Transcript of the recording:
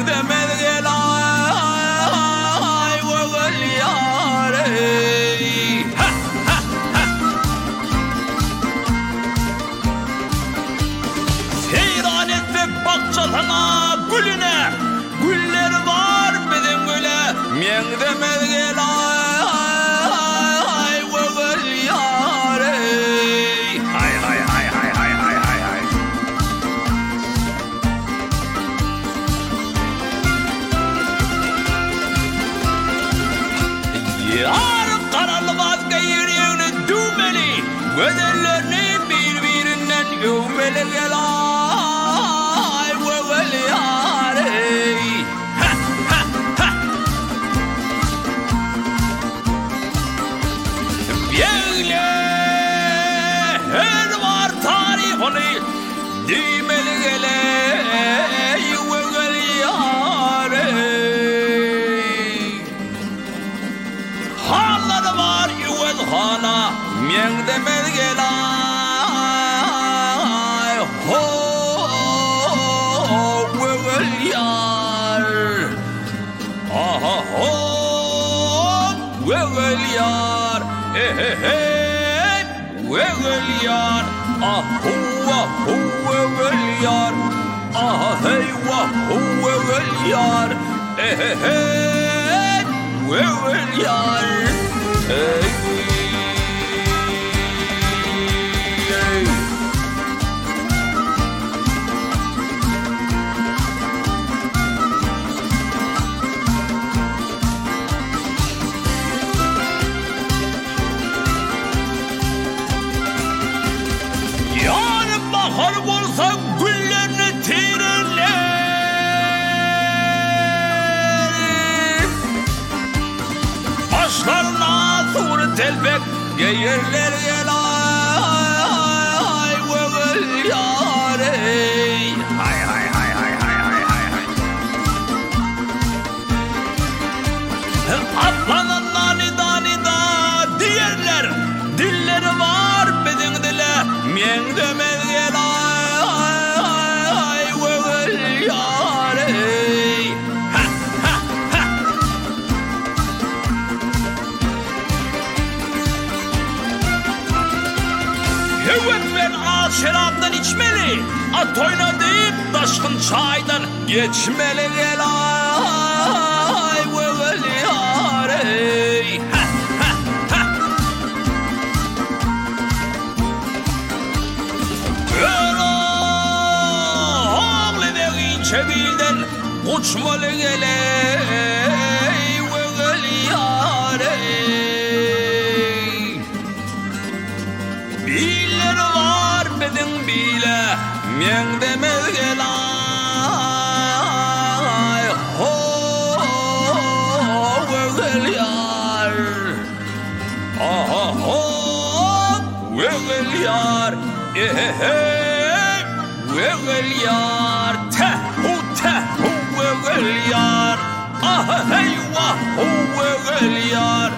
demel gel ay vögel yare. Seyran etmek bahçesine gülüne, güller var bizim güle, men demel gel ay vögel yare. Hay hay hay hay hay hay hay hay. Yar karalımaz gayriğini düğmeli, gözellerini birbirinden övmeli gel ay vögel yare. Yeğle her var tarifini düğmeli gel ay vögel yare. Halları var yüvel hana, men demel gel ay ho vögel yar. Aha ho vögel yar. Vögel yar. Ahu ahu vögel yar. Ah hey wahu vögel yar. Vögel yar. Yarın bahar olsa güllerini tirirler, başlarına sur telbek geyirler gel ay vögel yare. Hay hay hay hay hay hay hay hay. Atlananlar nida nida diyerler, dilleri var bedin dile, men demel gel ay vögel yare. Evet ben ağız şaraptan içmeli, at oynadayım taşkın çaydan geçmeli gel ay vögel yare. Çebilden uçmalı gele vögel yare. Biller var bedin bile, men demel gel ay ho vögel yar. Aha ho vögel yar. Vögel yar. Tehu vögel yar. Ah hey wahu vögel yar.